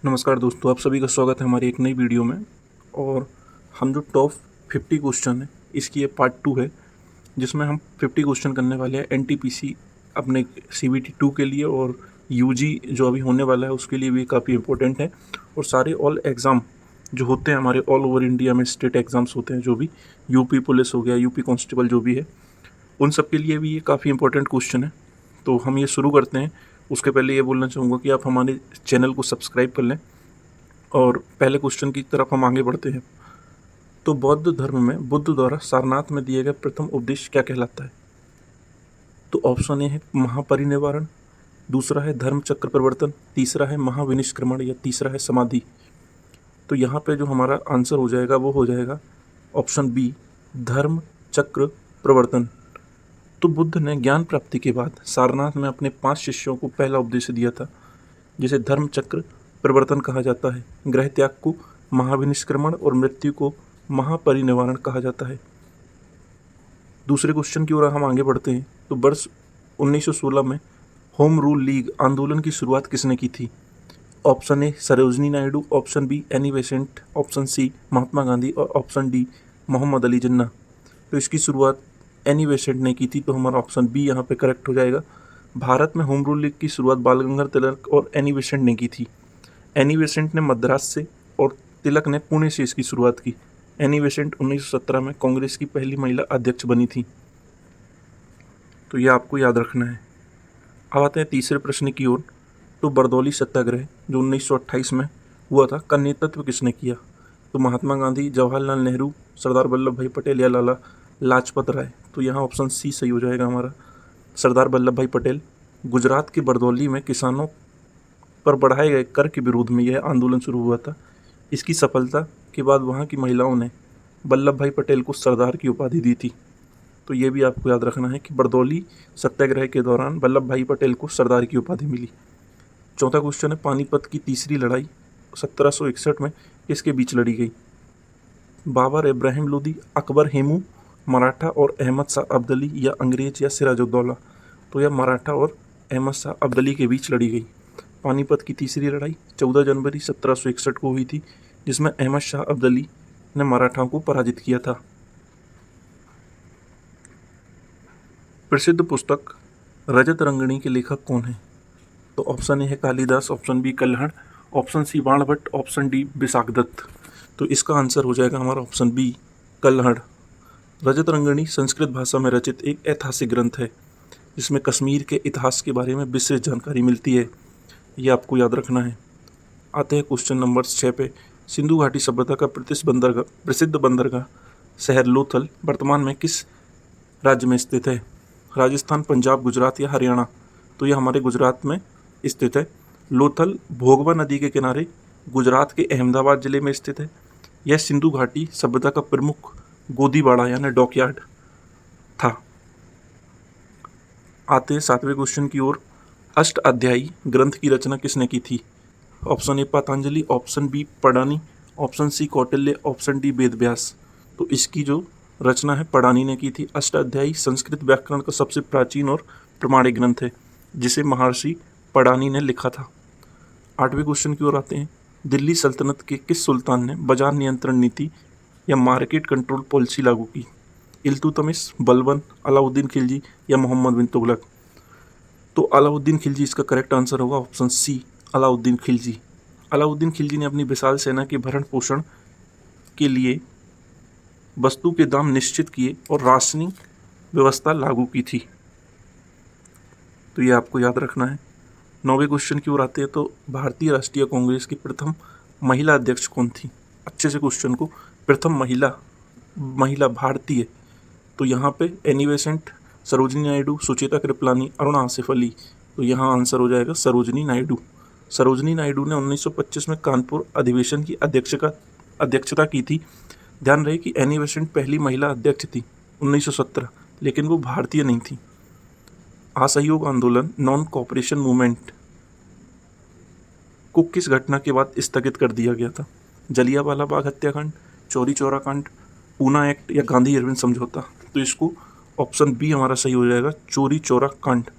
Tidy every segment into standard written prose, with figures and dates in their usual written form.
नमस्कार दोस्तों, आप सभी का स्वागत है हमारी एक नई वीडियो में। और हम जो टॉप 50 क्वेश्चन है इसकी ये पार्ट 2 है, जिसमें हम 50 क्वेश्चन करने वाले हैं एनटीपीसी अपने सीबीटी 2 के लिए, और यूजी जो अभी होने वाला है उसके लिए भी काफ़ी इंपॉर्टेंट है। और सारे ऑल एग्ज़ाम जो होते हैं हमारे ऑल ओवर इंडिया में, स्टेट एग्ज़ाम्स होते हैं जो भी, यूपी पुलिस हो गया, यूपी कांस्टेबल जो भी है, उन सब के लिए भी ये काफ़ी इंपॉर्टेंट क्वेश्चन है। तो हम ये शुरू करते हैं। उसके पहले ये बोलना चाहूँगा कि आप हमारे चैनल को सब्सक्राइब कर लें, और पहले क्वेश्चन की तरफ हम आगे बढ़ते हैं। तो बौद्ध धर्म में बुद्ध द्वारा सारनाथ में दिए गए प्रथम उपदेश क्या कहलाता है? तो ऑप्शन ए है महापरिनिर्वाण, दूसरा है धर्म चक्र प्रवर्तन, तीसरा है महाविनिष्क्रमण, या तीसरा है समाधि। तो यहाँ पे जो हमारा आंसर हो जाएगा वो हो जाएगा ऑप्शन बी, धर्म चक्र प्रवर्तन। तो बुद्ध ने ज्ञान प्राप्ति के बाद सारनाथ में अपने 5 शिष्यों को पहला उपदेश दिया था, जिसे धर्म चक्र प्रवर्तन कहा जाता है। ग्रह त्याग को महाविनिष्क्रमण और मृत्यु को महापरिनिर्वाण कहा जाता है। दूसरे क्वेश्चन की ओर हम आगे बढ़ते हैं। तो वर्ष 1916 में होम रूल लीग आंदोलन की शुरुआत किसने की थी? Option A Sarojini Naidu, option B Annie Besant, option C Mahatma Gandhi, और ऑप्शन डी मोहम्मद अली जिन्ना। तो इसकी शुरुआत एनी बेसेंट ने की थी, तो हमारा ऑप्शन बी यहाँ पे करेक्ट हो जाएगा। भारत में होम रूल लीग की शुरुआत बाल गंगाधर तिलक और एनी बेसेंट ने की थी। एनी बेसेंट ने मद्रास से और तिलक ने पुणे से इसकी शुरुआत की। एनी बेसेंट 1917 में कांग्रेस की पहली महिला अध्यक्ष बनी थी। तो ये आपको याद रखना है। अब आते हैं तीसरे प्रश्न की ओर। तो बरदौली सत्याग्रह जो 1928 में हुआ था का नेतृत्व किसने किया? तो महात्मा गांधी, जवाहरलाल नेहरू, सरदार वल्लभ भाई पटेल, या लाला लाजपत राय। तो यहाँ ऑप्शन सी सही हो जाएगा हमारा, सरदार वल्लभ भाई पटेल। गुजरात के बरदौली में किसानों पर बढ़ाए गए कर के विरोध में यह आंदोलन शुरू हुआ था। इसकी सफलता के बाद वहाँ की महिलाओं ने वल्लभ भाई पटेल को सरदार की उपाधि दी थी। तो ये भी आपको याद रखना है कि बरदौली सत्याग्रह के दौरान वल्लभ भाई पटेल को सरदार की उपाधि मिली। चौथा क्वेश्चन है, पानीपत की तीसरी लड़ाई 1761 में किसके बीच लड़ी गई? बाबर इब्राहिम लोदी, अकबर हेमू, मराठा और अहमद शाह अब्दाली, या अंग्रेज या सिराजुद्दौला। तो यह मराठा और अहमद शाह अब्दाली के बीच लड़ी गई। पानीपत की तीसरी लड़ाई 14 जनवरी 1761 को हुई थी, जिसमें अहमद शाह अब्दाली ने मराठाओं को पराजित किया था। प्रसिद्ध पुस्तक रजत रंगनी के लेखक कौन है? तो ऑप्शन ए है Kalidasa, option B Kalhana, option C Banabhatta, option D Vishakhadatta. तो इसका आंसर हो जाएगा हमारा option B, Kalhana. Rajatarangini Sanskrit भाषा में रचित एक ऐतिहासिक ग्रंथ है, जिसमें कश्मीर के इतिहास के बारे में विशेष जानकारी मिलती है। ये आपको याद रखना है। आते हैं क्वेश्चन नंबर 6 पे। सिंधु घाटी सभ्यता का प्रसिद्ध बंदरगाह शहर लोथल वर्तमान में किस राज्य में स्थित है? राजस्थान, पंजाब, गुजरात या हरियाणा। तो यह हमारे गुजरात में स्थित है। लोथल भोगवा नदी के किनारे गुजरात के अहमदाबाद जिले में स्थित है। यह सिंधु घाटी सभ्यता का प्रमुख गोदीबाड़ा यानी डॉकयार्ड था। आते हैं 7वें क्वेश्चन की ओर। अष्ट अध्यायी ग्रंथ की रचना किसने की थी? Option A Patanjali, option B पढ़ानी, option C Kautilya, option D Ved Vyas. तो इसकी जो रचना है पढ़ानी ने की थी। अष्टाध्यायी संस्कृत व्याकरण का सबसे प्राचीन और प्रमाणिक ग्रंथ है, जिसे महर्षि पढ़ानी ने लिखा था। 8वें क्वेश्चन की ओर आते हैं। दिल्ली सल्तनत के किस सुल्तान ने बाजार नियंत्रण नीति या मार्केट कंट्रोल पॉलिसी लागू की? इल्तुतमिश, बलबन, अलाउद्दीन खिलजी, या मोहम्मद बिन तुगलक। तो अलाउद्दीन खिलजी इसका करेक्ट आंसर होगा, ऑप्शन सी, अलाउद्दीन खिलजी। अलाउद्दीन खिलजी ने अपनी विशाल सेना के भरण पोषण के लिए वस्तु के दाम निश्चित किए और राशनिंग व्यवस्था लागू की थी। तो ये आपको याद रखना है। 9वें क्वेश्चन की ओर आते हैं। तो भारतीय राष्ट्रीय कांग्रेस की प्रथम महिला अध्यक्ष कौन थी? अच्छे से क्वेश्चन को, प्रथम महिला भारतीय। तो यहाँ पे एनी बेसेंट, सरोजनी नायडू, सुचेता कृपलानी, अरुणा आसिफ अली। तो यहाँ आंसर हो जाएगा सरोजनी नायडू। सरोजनी नायडू ने 1925 में कानपुर अधिवेशन की अध्यक्षता की थी। ध्यान रहे कि एनी बेसेंट पहली महिला अध्यक्ष थी 1917, लेकिन वो भारतीय नहीं थी। असहयोग आंदोलन नॉन कोऑपरेशन मूवमेंट को किस घटना के बाद स्थगित कर दिया गया था? जलियांवाला बाग हत्याकांड, चौरी चौरा कांड, पूना एक्ट, या गांधी इरविन समझौता। तो इसको ऑप्शन बी हमारा सही हो जाएगा, चौरी चौरा कांड।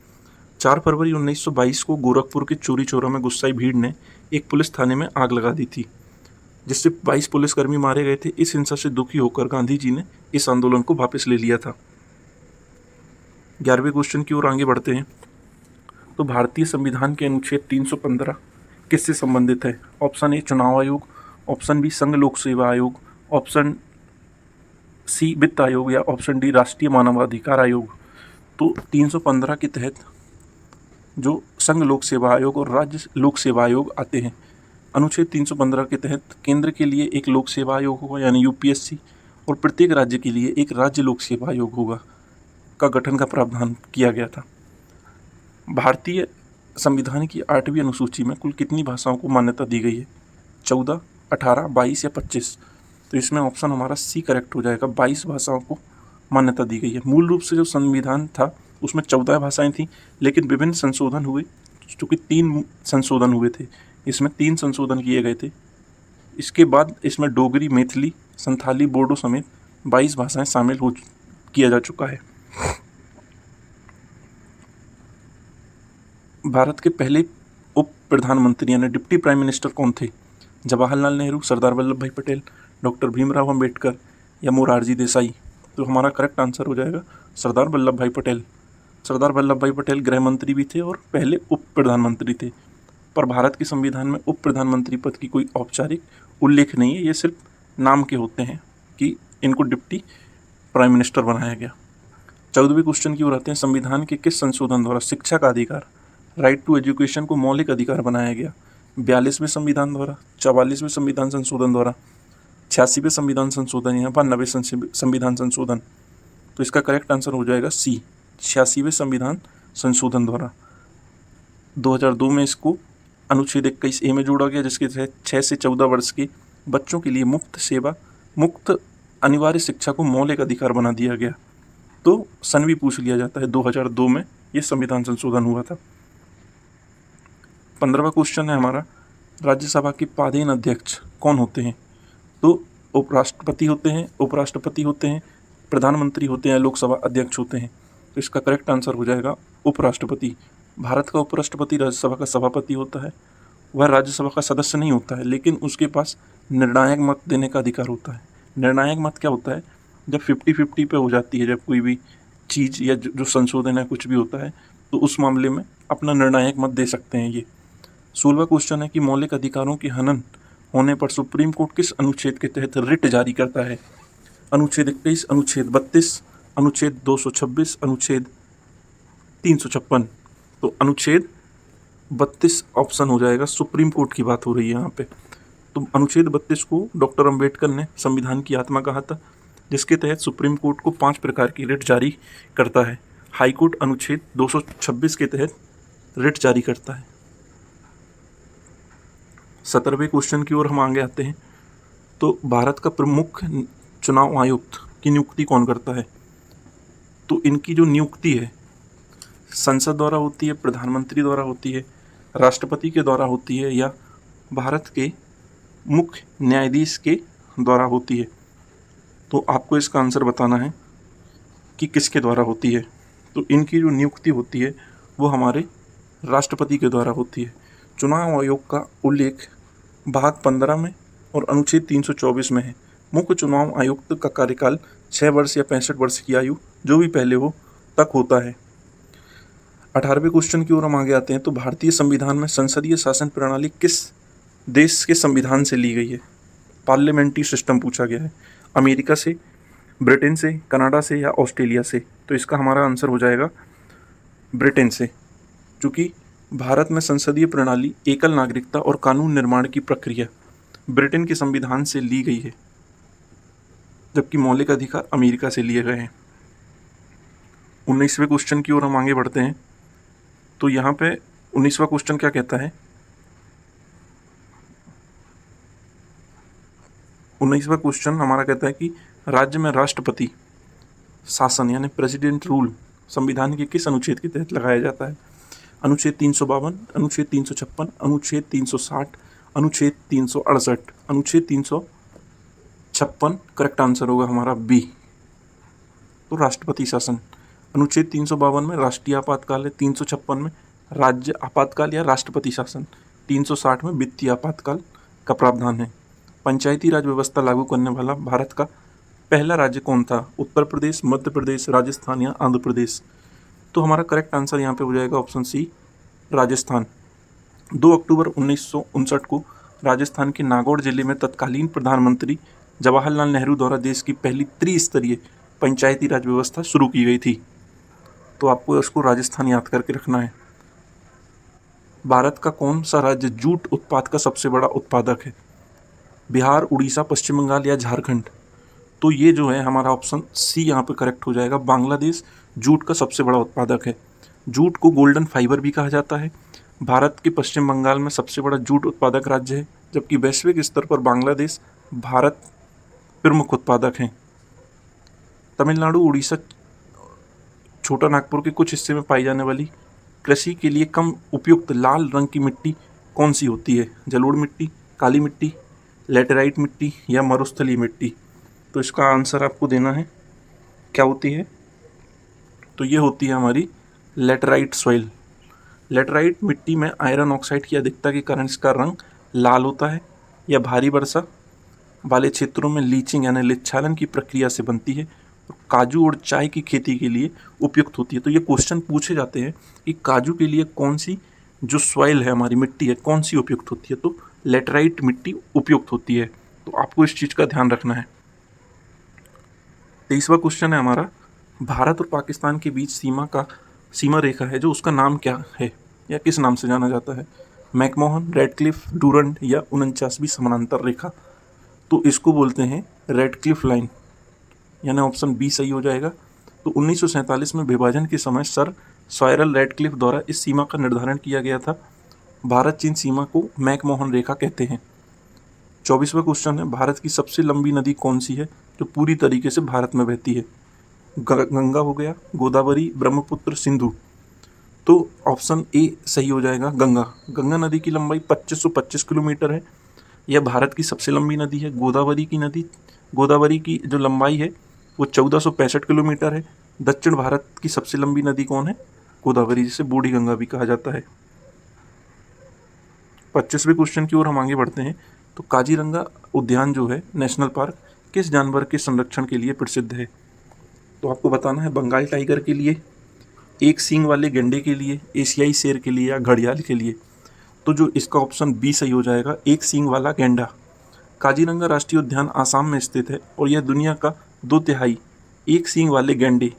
4 फरवरी 1922 को गोरखपुर के चोरी चौरा में गुस्साई भीड़ ने एक पुलिस थाने में आग लगा दी थी, जिससे 22 पुलिसकर्मी मारे गए थे। इस हिंसा से दुखी होकर गांधी जी ने इस आंदोलन को वापस ले लिया था। 11वें क्वेश्चन की ओर आगे बढ़ते हैं। तो भारतीय संविधान के अनुच्छेद 315 किससे संबंधित है? ऑप्शन ए चुनाव आयोग, ऑप्शन बी संघ लोक सेवा आयोग, ऑप्शन सी वित्त आयोग या ऑप्शन डी राष्ट्रीय मानवाधिकार आयोग। तो 315 के तहत जो संघ लोक सेवा आयोग और राज्य लोक सेवा आयोग आते हैं। अनुच्छेद 315 के तहत केंद्र के लिए एक लोक सेवा आयोग होगा यानी यूपीएससी, और प्रत्येक राज्य के लिए एक राज्य लोक सेवा आयोग होगा का गठन का प्रावधान किया गया था। भारतीय संविधान की 8वीं अनुसूची में कुल कितनी भाषाओं को मान्यता दी गई है? 14, 18, 22 या 25? तो इसमें ऑप्शन हमारा सी करेक्ट हो जाएगा। 22 भाषाओं को मान्यता दी गई है। मूल रूप से जो संविधान था उसमें 14 भाषाएं थीं, लेकिन विभिन्न संशोधन हुए, चूँकि 3 संशोधन हुए थे, इसमें 3 संशोधन किए गए थे। इसके बाद इसमें डोगरी, मैथिली, संथाली, बोडो समेत 22 भाषाएं शामिल हो किया जा चुका है। भारत के पहले उप प्रधानमंत्री यानी डिप्टी प्राइम मिनिस्टर कौन थे? जवाहरलाल नेहरू, सरदार वल्लभ भाई पटेल, डॉक्टर भीमराव अंबेडकर या मोरारजी देसाई? तो हमारा करेक्ट आंसर हो जाएगा सरदार वल्लभ भाई पटेल। सरदार वल्लभ भाई पटेल गृह मंत्री भी थे और पहले उप प्रधानमंत्री थे, पर भारत के संविधान में उप प्रधानमंत्री पद की कोई औपचारिक उल्लेख नहीं है। ये सिर्फ नाम के होते हैं कि इनको डिप्टी प्राइम मिनिस्टर बनाया गया। 14वें क्वेश्चन की ओर आते हैं। संविधान के किस संशोधन द्वारा शिक्षा का अधिकार, राइट टू एजुकेशन को मौलिक अधिकार बनाया गया? 42वें संविधान द्वारा, 44वें संविधान संशोधन द्वारा, 86वें संविधान संशोधन या 92वें संविधान संशोधन? तो इसका करेक्ट आंसर हो जाएगा सी, 86वें संविधान संशोधन द्वारा। 2002 में इसको अनुच्छेद 21A में जोड़ा गया, जिसके तहत 6 से 14 वर्ष के बच्चों के लिए मुफ्त अनिवार्य शिक्षा को मौलिक अधिकार बना दिया गया। तो सन भी पूछ लिया जाता है, 2002 में ये संविधान संशोधन हुआ था। 15वां क्वेश्चन है हमारा, राज्यसभा के पदेन अध्यक्ष कौन होते हैं? तो उपराष्ट्रपति होते हैं, उपराष्ट्रपति होते हैं, प्रधानमंत्री होते हैं, लोकसभा अध्यक्ष होते हैं। तो इसका करेक्ट आंसर हो जाएगा उपराष्ट्रपति। भारत का उपराष्ट्रपति राज्यसभा का सभापति होता है। वह राज्यसभा का सदस्य नहीं होता है, लेकिन उसके पास निर्णायक मत देने का अधिकार होता है। निर्णायक मत क्या होता है? जब 50-50 पे हो जाती है, जब कोई भी चीज़ या जो संशोधन है कुछ भी होता है, तो उस मामले में अपना निर्णायक मत दे सकते हैं ये। 16वां क्वेश्चन है कि मौलिक अधिकारों के हनन होने पर सुप्रीम कोर्ट किस अनुच्छेद के तहत रिट जारी करता है? अनुच्छेद 21, अनुच्छेद 32, अनुच्छेद 226, अनुच्छेद 356? तो अनुच्छेद 32 ऑप्शन हो जाएगा। सुप्रीम कोर्ट की बात हो रही है यहाँ पे। तो अनुच्छेद 32 को डॉक्टर अंबेडकर ने संविधान की आत्मा कहा था, जिसके तहत सुप्रीम कोर्ट को 5 प्रकार की रिट जारी करता है। हाई कोर्ट अनुच्छेद 226 के तहत रिट जारी करता है। 17वें क्वेश्चन की ओर हम आगे आते हैं। तो भारत का प्रमुख चुनाव आयुक्त की नियुक्ति कौन करता है? तो इनकी जो नियुक्ति है संसद द्वारा होती है, प्रधानमंत्री द्वारा होती है, राष्ट्रपति के द्वारा होती है, या भारत के मुख्य न्यायाधीश के द्वारा होती है? तो आपको इसका आंसर बताना है कि किसके द्वारा होती है। तो इनकी जो नियुक्ति होती है वो हमारे राष्ट्रपति के द्वारा होती है। चुनाव आयोग का उल्लेख भाग 15 में और अनुच्छेद 324 में है। मुख्य चुनाव आयुक्त का कार्यकाल 6 वर्ष या 65 वर्ष की आयु, जो भी पहले हो, तक होता है। 18वें क्वेश्चन की ओर हम आगे आते हैं। तो भारतीय संविधान में संसदीय शासन प्रणाली किस देश के संविधान से ली गई है? पार्लियामेंट्री सिस्टम पूछा गया है। अमेरिका से, ब्रिटेन से, कनाडा से या ऑस्ट्रेलिया से? तो इसका हमारा आंसर हो जाएगा ब्रिटेन से, क्योंकि भारत में संसदीय प्रणाली, एकल नागरिकता और कानून निर्माण की प्रक्रिया ब्रिटेन के संविधान से ली गई है, जबकि मौलिक अधिकार अमेरिका से लिए गए हैं। 19वें क्वेश्चन की ओर हम आगे बढ़ते हैं। तो यहाँ पे 19वां क्वेश्चन क्या कहता है? 19वां क्वेश्चन हमारा कहता है कि राज्य में राष्ट्रपति शासन यानी प्रेसिडेंट रूल संविधान के किस अनुच्छेद के तहत लगाया जाता है? अनुच्छेद 352, अनुच्छेद 356, अनुच्छेद 360, अनुच्छेद 368, अनुच्छेद 356? करेक्ट आंसर होगा हमारा बी, तो राष्ट्रपति शासन। अनुच्छेद 352 में राष्ट्रीय आपातकाल है, 356 में राज्य आपातकाल या राष्ट्रपति शासन, 360 में वित्तीय आपातकाल का प्रावधान है। पंचायती राज व्यवस्था लागू करने वाला भारत का पहला राज्य कौन था? उत्तर प्रदेश, मध्य प्रदेश, राजस्थान या आंध्र प्रदेश? तो हमारा करेक्ट आंसर यहाँ पे हो जाएगा ऑप्शन सी, राजस्थान। 2 अक्टूबर 1959 को राजस्थान के नागौर जिले में तत्कालीन प्रधानमंत्री जवाहरलाल नेहरू द्वारा देश की पहली त्रिस्तरीय पंचायती राज व्यवस्था शुरू की गई थी। तो आपको उसको राजस्थान याद करके रखना है। भारत का कौन सा राज्य जूट उत्पाद का सबसे बड़ा उत्पादक है? बिहार, उड़ीसा, पश्चिम बंगाल या झारखंड? तो ये जो है हमारा ऑप्शन सी यहाँ पे करेक्ट हो जाएगा। बांग्लादेश जूट का सबसे बड़ा उत्पादक है। जूट को गोल्डन फाइबर भी कहा जाता है। भारत के पश्चिम बंगाल में सबसे बड़ा जूट उत्पादक राज्य है, जबकि वैश्विक स्तर पर बांग्लादेश भारत प्रमुख उत्पादक हैं। तमिलनाडु, उड़ीसा, छोटा नागपुर के कुछ हिस्से में पाई जाने वाली कृषि के लिए कम उपयुक्त लाल रंग की मिट्टी कौन सी होती है? जलोढ़ मिट्टी, काली मिट्टी, लेटेराइट मिट्टी या मरुस्थलीय मिट्टी? तो इसका आंसर आपको देना है, क्या होती है? तो ये होती है हमारी लेटेराइट सॉइल। लेटेराइट मिट्टी में आयरन ऑक्साइड की अधिकता के कारण इसका रंग लाल होता है। यह भारी वर्षा वाले क्षेत्रों में लीचिंग यानी लिच्छालन की प्रक्रिया से बनती है। काजू और चाय की खेती के लिए उपयुक्त होती है। तो ये क्वेश्चन पूछे जाते हैं कि काजू के लिए कौन सी जो सॉइल है, हमारी मिट्टी है, कौन सी उपयुक्त होती है? तो लेटेराइट मिट्टी उपयुक्त होती है। तो आपको इस चीज़ का ध्यान रखना है। 23वां क्वेश्चन है हमारा, भारत और पाकिस्तान के बीच सीमा रेखा है जो उसका नाम क्या है या किस नाम से जाना जाता है? मैकमोहन, रेडक्लिफ, डूरंड या 49वीं समानांतर रेखा? तो इसको बोलते हैं रेडक्लिफ लाइन, यानी ऑप्शन बी सही हो जाएगा। तो 1947 में विभाजन के समय सर साइरल रेडक्लिफ द्वारा इस सीमा का निर्धारण किया गया था। भारत चीन सीमा को मैकमोहन रेखा कहते हैं। 24वां क्वेश्चन है, भारत की सबसे लंबी नदी कौन सी है जो पूरी तरीके से भारत में बहती है? गंगा हो गया, गोदावरी, ब्रह्मपुत्र, सिंधु? तो ऑप्शन ए सही हो जाएगा, गंगा। गंगा नदी की लंबाई 2525 किलोमीटर है। यह भारत की सबसे लंबी नदी है। गोदावरी की जो लंबाई है वो 1465 किलोमीटर है। दक्षिण भारत की सबसे लंबी नदी कौन है? गोदावरी, जिसे बूढ़ी गंगा भी कहा जाता है। 25वें क्वेश्चन की ओर हम आगे बढ़ते हैं। तो काजीरंगा उद्यान जो है नेशनल पार्क किस जानवर के संरक्षण के लिए प्रसिद्ध है? तो आपको बताना है, बंगाल टाइगर के लिए, एक सींग वाले गैंडे के लिए, एशियाई शेर के लिए या घड़ियाल के लिए? तो जो इसका ऑप्शन बी सही हो जाएगा, एक सींग वाला गैंडा। काजीरंगा राष्ट्रीय उद्यान आसाम में स्थित है और यह दुनिया का 2/3 एक सींग वाले गैंडे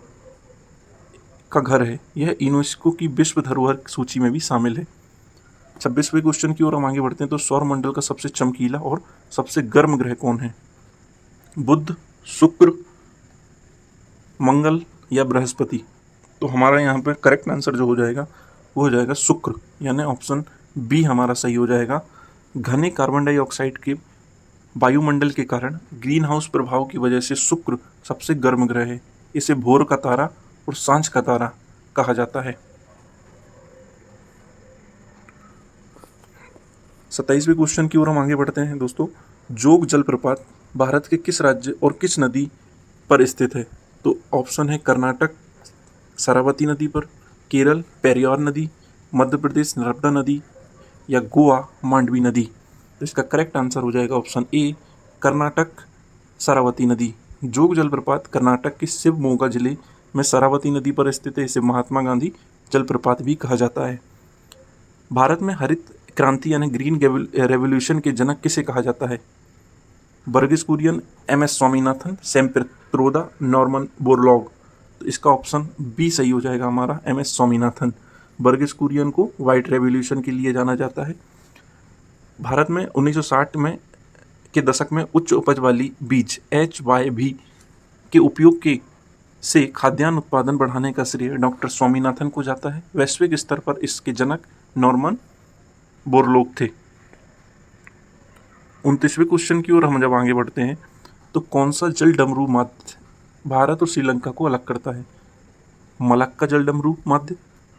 का घर है। यह यूनेस्को की विश्व धरोहर सूची में भी शामिल है। 26वें क्वेश्चन की ओर हम आगे बढ़ते हैं। तो सौरमंडल का सबसे चमकीला और सबसे गर्म ग्रह कौन है? बुध, शुक्र, मंगल या बृहस्पति? तो हमारा यहाँ पे करेक्ट आंसर जो हो जाएगा वो हो जाएगा शुक्र, यानी ऑप्शन बी हमारा सही हो जाएगा। घने कार्बन डाइऑक्साइड के वायुमंडल के कारण ग्रीन हाउस प्रभाव की वजह से शुक्र सबसे गर्म ग्रह है। इसे भोर का तारा और सांझ का तारा कहा जाता है। 27वें क्वेश्चन की ओर हम आगे बढ़ते हैं दोस्तों। जोग जलप्रपात भारत के किस राज्य और किस नदी पर स्थित है? तो ऑप्शन है कर्नाटक शरावती नदी पर, केरल पेरियार नदी, मध्य प्रदेश नर्मदा नदी या गोवा मांडवी नदी? तो इसका करेक्ट आंसर हो जाएगा ऑप्शन ए, कर्नाटक शरावती नदी। जोग जलप्रपात कर्नाटक के शिवमोगा जिले में शरावती नदी पर स्थित है। इसे महात्मा गांधी जलप्रपात भी कहा जाता है। भारत में हरित क्रांति यानी ग्रीन रेवोल्यूशन के जनक किसे कहा जाता है? वर्गीस कुरियन, एम.एस. Swaminathan, Sam Pitroda, Norman Borlaug? तो इसका ऑप्शन बी सही हो जाएगा हमारा, एम.एस. स्वामीनाथन। वर्गीस कुरियन को वाइट रेवोल्यूशन के लिए जाना जाता है। भारत में 1960 में के दशक में उच्च उपज वाली बीज HYV के उपयोग से खाद्यान्न उत्पादन बढ़ाने का श्रेय डॉक्टर स्वामीनाथन को जाता है। वैश्विक स्तर पर इसके जनक नॉर्मन बोरलॉग थे। 29वें क्वेश्चन की ओर हम जब आगे बढ़ते हैं, तो कौन सा जल डमरू माध्य भारत और श्रीलंका को अलग करता है? मलक्का जल डमरू माध्य,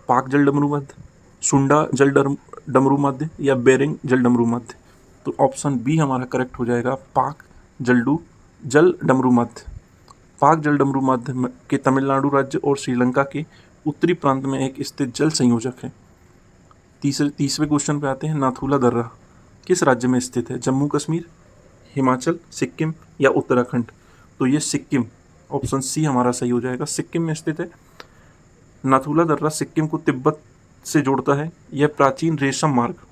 पाक जल डमरू माध्य, सुंडा जल डमरू माध्य या बेरिंग जल डमरू माध्य? तो ऑप्शन बी हमारा करेक्ट हो जाएगा, पाक जल डमरू माध्य। पाक जलडमरू माध्यम के तमिलनाडु राज्य और श्रीलंका के उत्तरी प्रांत में एक स्थित जल संयोजक है। तीसरे क्वेश्चन पे आते हैं। नाथुला दर्रा किस राज्य में स्थित है? जम्मू कश्मीर, हिमाचल, सिक्किम या उत्तराखंड? तो ये सिक्किम, ऑप्शन सी हमारा सही हो जाएगा, सिक्किम में स्थित है। नाथुला दर्रा सिक्किम को तिब्बत से जोड़ता है। यह प्राचीन रेशम मार्ग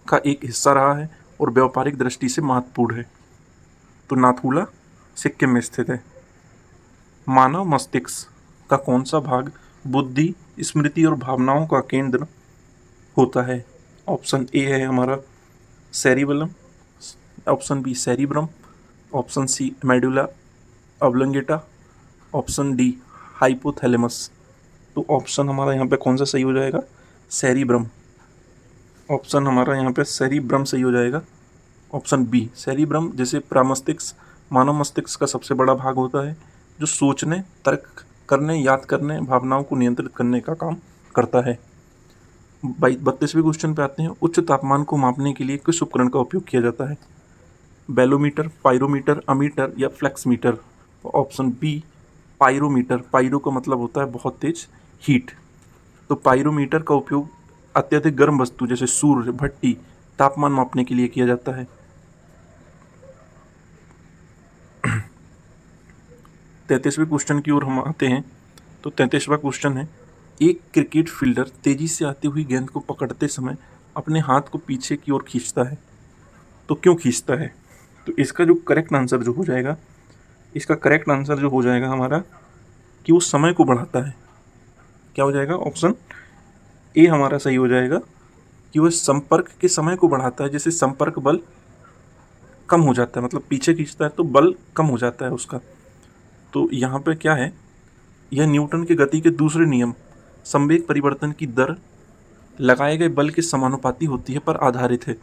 का एक हिस्सा रहा है और व्यापारिक दृष्टि से महत्वपूर्ण है। तो नाथुला सिक्किम में स्थित है। मानव मस्तिष्क का कौन सा भाग बुद्धि, स्मृति और भावनाओं का केंद्र होता है? ऑप्शन ए है हमारा cerebellum, option B cerebrum, option C medulla oblongata, option D hypothalamus. तो ऑप्शन हमारा यहाँ पे कौन सा सही हो जाएगा? सेरिब्रम। ऑप्शन हमारा यहाँ पे सेरिब्रम सही हो जाएगा, ऑप्शन बी सेरिब्रम। जैसे प्रमस्तिष्क मानव मस्तिष्क का सबसे बड़ा भाग होता है जो सोचने, तर्क करने, याद करने, भावनाओं को नियंत्रित करने का काम करता है। 32वें क्वेश्चन पे आते हैं। उच्च तापमान को मापने के लिए किस उपकरण का उपयोग किया जाता है? बैलोमीटर, पायरोमीटर, अमीटर या fluxmeter? Option B pyrometer. Pyro का मतलब होता है बहुत तेज हीट। तो पायरोमीटर का उपयोग अत्यधिक गर्म वस्तु जैसे सूर्य, भट्टी, तापमान मापने के लिए किया जाता है। 33वें क्वेश्चन की ओर हम आते हैं। तो 33वां क्वेश्चन है। एक क्रिकेट फील्डर तेजी से आती हुई गेंद को पकड़ते समय अपने हाथ को पीछे की ओर खींचता है, तो क्यों खींचता है? तो इसका जो करेक्ट आंसर जो हो जाएगा, इसका करेक्ट आंसर जो हो जाएगा हमारा कि वो समय को बढ़ाता है। क्या हो जाएगा? ऑप्शन ए हमारा सही हो जाएगा कि वह संपर्क के समय को बढ़ाता है। जैसे संपर्क बल कम हो जाता है, मतलब पीछे खींचता है तो बल कम हो जाता है उसका। तो यहाँ पे क्या है, यह न्यूटन के गति के दूसरे नियम संवेग परिवर्तन की दर लगाए गए बल के समानुपाती होती है पर आधारित है।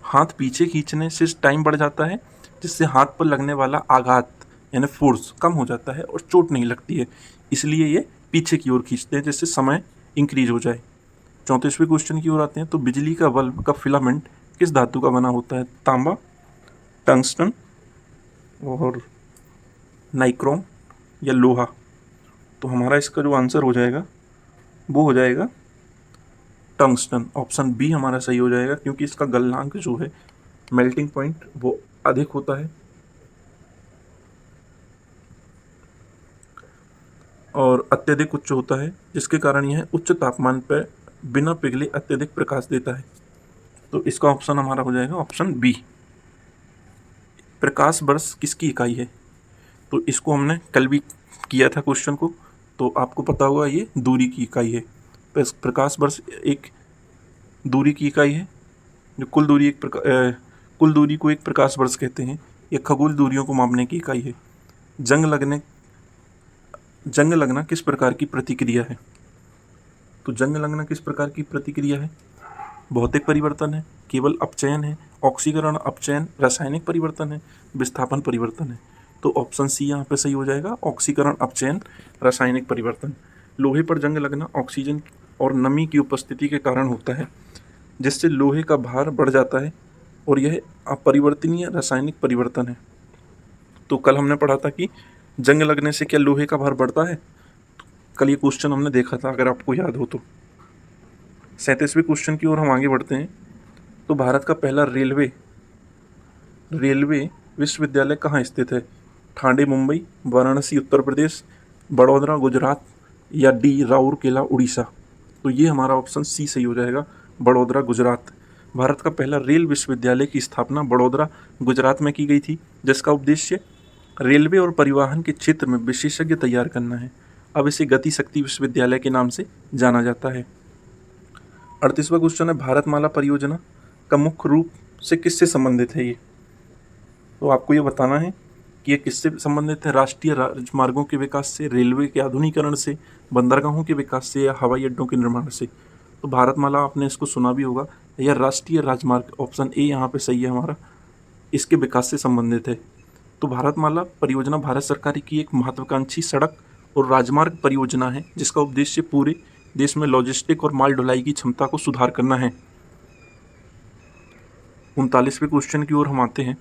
हाथ पीछे खींचने से टाइम बढ़ जाता है, जिससे हाथ पर लगने वाला आघात यानी फोर्स कम हो जाता है और चोट नहीं लगती है, इसलिए ये पीछे की ओर खींचते हैं जिससे समय इंक्रीज हो जाए। 34वें क्वेश्चन की ओर आते हैं। तो बिजली का बल्ब का फिलामेंट किस धातु का बना होता है? तांबा, टंगस्टन और नाइक्रोम या लोहा? तो हमारा इसका जो आंसर हो जाएगा वो हो जाएगा टंगस्टन। ऑप्शन बी हमारा सही हो जाएगा, क्योंकि इसका गलनांक जो है, मेल्टिंग पॉइंट, वो अधिक होता है और अत्यधिक उच्च होता है, जिसके कारण यह उच्च तापमान पर बिना पिघले अत्यधिक प्रकाश देता है। तो इसका ऑप्शन हमारा हो जाएगा ऑप्शन बी। प्रकाश वर्ष किसकी इकाई है? तो इसको हमने कल भी किया था क्वेश्चन को, तो आपको पता होगा ये दूरी की इकाई है। प्रकाश वर्ष एक दूरी की इकाई है। जो कुल दूरी को एक प्रकाश वर्ष कहते हैं। यह खगोल दूरियों को मापने की इकाई है। जंग लगना किस प्रकार की प्रतिक्रिया है? तो जंग लगना किस प्रकार की प्रतिक्रिया है? भौतिक परिवर्तन है, केवल अपचयन है, ऑक्सीकरण अपचयन, रासायनिक परिवर्तन है, विस्थापन परिवर्तन है? तो ऑप्शन सी यहाँ पे सही हो जाएगा, ऑक्सीकरण अपचयन, रासायनिक परिवर्तन। लोहे पर जंग लगना ऑक्सीजन और नमी की उपस्थिति के कारण होता है, जिससे लोहे का भार बढ़ जाता है और यह अपरिवर्तनीय रासायनिक परिवर्तन है। तो कल हमने पढ़ा था कि जंग लगने से क्या लोहे का भार बढ़ता है? कल ये क्वेश्चन हमने देखा था, अगर आपको याद हो तो। 37वें क्वेश्चन की ओर हम आगे बढ़ते हैं। तो भारत का पहला रेलवे विश्वविद्यालय कहाँ स्थित है? ठाणे मुंबई, वाराणसी उत्तर प्रदेश, बड़ौदा गुजरात या डी राउरकेला उड़ीसा? तो ये हमारा ऑप्शन सी सही हो जाएगा, बड़ौदा गुजरात। भारत का पहला रेल विश्वविद्यालय की स्थापना बड़ौदा गुजरात में की गई थी, जिसका उद्देश्य रेलवे और परिवहन के क्षेत्र में विशेषज्ञ तैयार करना है। अब इसे गति शक्ति विश्वविद्यालय के नाम से जाना जाता है। 38वां क्वेश्चन है। भारतमाला परियोजना का मुख्य रूप से किससे संबंधित है? ये तो आपको ये बताना है कि ये किससे संबंधित है। राष्ट्रीय राजमार्गों के विकास से, रेलवे के आधुनिकीकरण से, बंदरगाहों के विकास से या हवाई अड्डों के निर्माण से? तो भारतमाला आपने इसको सुना भी होगा। यह राष्ट्रीय राजमार्ग, ऑप्शन ए यहाँ पे सही है हमारा, इसके विकास से संबंधित है। तो भारतमाला परियोजना भारत सरकार की एक महत्वाकांक्षी सड़क और राजमार्ग परियोजना है, जिसका उद्देश्य पूरे देश में लॉजिस्टिक और माल ढुलाई की क्षमता को सुधार करना है। 39वें क्वेश्चन की ओर हम आते हैं।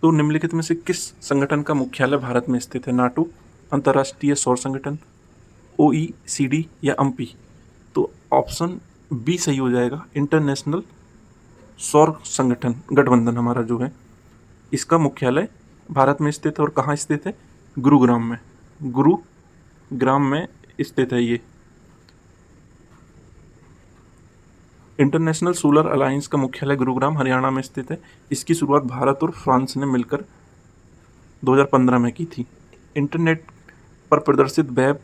तो निम्नलिखित में से किस संगठन का मुख्यालय भारत में स्थित है? नाटो, अंतर्राष्ट्रीय सौर संगठन, OECD या अम्पी? तो ऑप्शन बी सही हो जाएगा, इंटरनेशनल सौर संगठन गठबंधन हमारा जो है, इसका मुख्यालय भारत में स्थित है। और कहाँ स्थित है? गुरुग्राम में। गुरुग्राम में स्थित है ये। इंटरनेशनल सोलर अलायंस का मुख्यालय गुरुग्राम हरियाणा में स्थित है। इसकी शुरुआत भारत और फ्रांस ने मिलकर 2015 में की थी। इंटरनेट पर प्रदर्शित वेब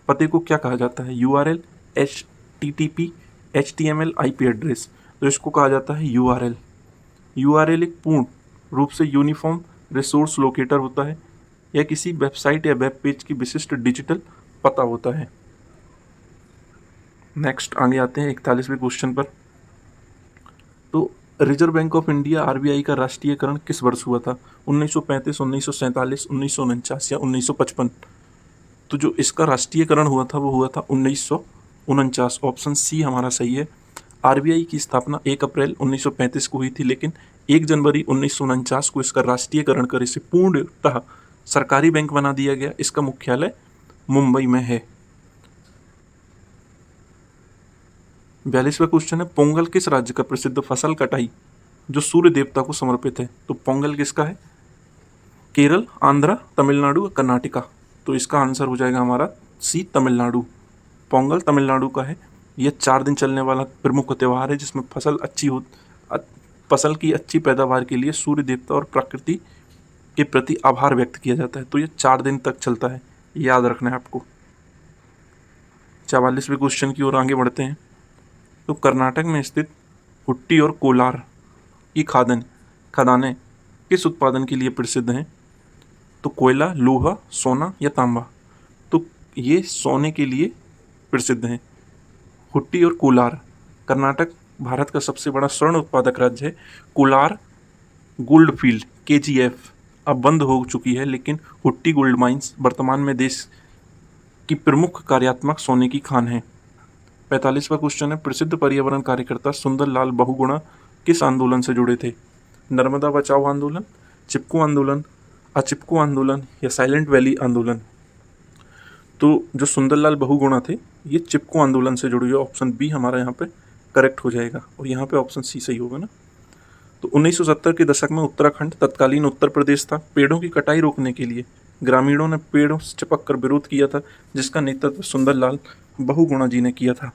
पते को क्या कहा जाता है? URL, HTTP, HTML, IP address? तो इसको कहा जाता है URL। URL एक पूर्ण रूप से यूनिफॉर्म रिसोर्स लोकेटर होता है या किसी वेबसाइट या वेब पेज की विशिष्ट डिजिटल पता होता है। नेक्स्ट आगे आते हैं 41वें क्वेश्चन पर। तो reserve bank of India RBI का राष्ट्रीयकरण किस वर्ष हुआ था? 1935, 1947, 1949 या 1955? तो जो इसका राष्ट्रीयकरण हुआ था वो हुआ था 1949। ऑप्शन सी हमारा सही है। RBI की स्थापना 1 अप्रैल 1935 को हुई थी, लेकिन 1 जनवरी 1949 को इसका राष्ट्रीयकरण कर इसे पूर्णतः सरकारी बैंक बना दिया गया। इसका मुख्यालय मुंबई में है। 42वां क्वेश्चन है, पोंगल किस राज्य का प्रसिद्ध फसल कटाई जो सूर्य देवता को समर्पित है? तो पोंगल किसका है? केरल, आंध्र, तमिलनाडु, कर्नाटका? तो इसका आंसर हो जाएगा हमारा सी, तमिलनाडु। पोंगल तमिलनाडु का है। यह 4 दिन चलने वाला प्रमुख त्यौहार है जिसमें फसल की अच्छी पैदावार के लिए सूर्य देवता और प्रकृति के प्रति आभार व्यक्त किया जाता है। तो यह 4 दिन तक चलता है, याद रखना है आपको। 44वें क्वेश्चन की ओर आगे बढ़ते हैं। तो कर्नाटक में स्थित हुट्टी और कोलार की खदानें किस उत्पादन के लिए प्रसिद्ध हैं? तो कोयला, लोहा, सोना या तांबा? तो ये सोने के लिए प्रसिद्ध हैं। हुट्टी और कोलार। कर्नाटक भारत का सबसे बड़ा स्वर्ण उत्पादक राज्य है। कोलार गोल्ड फील्ड KGF अब बंद हो चुकी है, लेकिन हुट्टी गोल्ड माइंस वर्तमान में देश की प्रमुख कार्यात्मक सोने की खान है। 45वां क्वेश्चन है, प्रसिद्ध पर्यावरण कार्यकर्ता सुंदरलाल बहुगुणा किस आंदोलन से जुड़े थे? नर्मदा बचाओ आंदोलन, चिपको आंदोलन, अचिपको आंदोलन या साइलेंट वैली आंदोलन? तो जो सुंदरलाल बहुगुणा थे ये चिपको आंदोलन से जुड़े हुए। ऑप्शन बी हमारा यहाँ पे करेक्ट हो जाएगा और यहाँ पे ऑप्शन सी सही होगा ना। तो 1970 के दशक में उत्तराखंड तत्कालीन उत्तर प्रदेश था। पेड़ों की कटाई रोकने के लिए ग्रामीणों ने पेड़ों से चिपक कर विरोध किया था, जिसका नेतृत्व सुंदरलाल बहुगुणा जी ने किया था।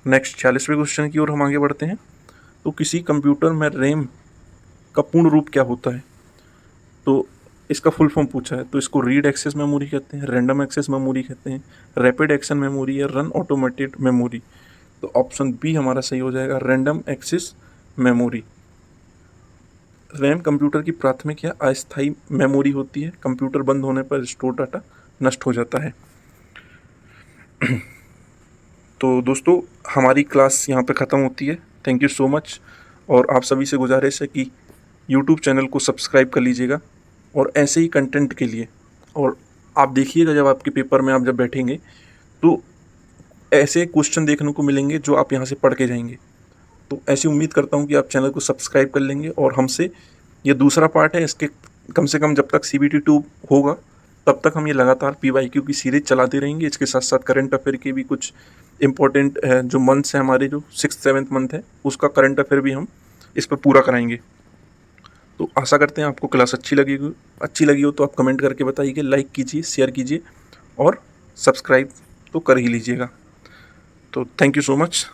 नेक्स्ट 46वें क्वेश्चन की ओर हम आगे बढ़ते हैं। तो किसी कंप्यूटर में रैम का पूर्ण रूप क्या होता है? तो इसका फुल फॉर्म पूछा है। तो इसको रीड एक्सेस मेमोरी कहते हैं, रैंडम एक्सेस मेमोरी कहते हैं, रैपिड एक्शन मेमोरी या रन ऑटोमेटेड मेमोरी? तो ऑप्शन बी हमारा सही हो जाएगा, random access memory. RAM computer की प्राथमिक या अस्थायी मेमोरी होती है। कंप्यूटर बंद होने पर स्टोर डाटा नष्ट हो जाता है। तो दोस्तों हमारी क्लास यहाँ पे ख़त्म होती है। Thank you so much. और आप सभी से गुजारिश है कि यूट्यूब चैनल को सब्सक्राइब कर लीजिएगा और ऐसे ही कंटेंट के लिए। और आप देखिएगा जब आपके पेपर में आप जब बैठेंगे तो ऐसे क्वेश्चन देखने को मिलेंगे जो आप यहाँ से पढ़ के जाएंगे। तो ऐसी उम्मीद करता हूँ कि आप चैनल को सब्सक्राइब कर लेंगे। और हमसे ये दूसरा पार्ट है, इसके कम से कम जब तक CBT 2 होगा तब तक हम ये लगातार PYQ की सीरीज चलाते रहेंगे। इसके साथ साथ करंट अफेयर के भी कुछ इंपॉर्टेंट जो मंथ्स हैं हमारे, जो 6th-7th मंथ है, उसका करंट अफेयर भी हम इस पर पूरा कराएंगे। तो आशा करते हैं आपको क्लास अच्छी लगी हो तो आप कमेंट करके बताइए, लाइक कीजिए, शेयर कीजिए और सब्सक्राइब तो कर ही लीजिएगा। तो थैंक यू सो मच।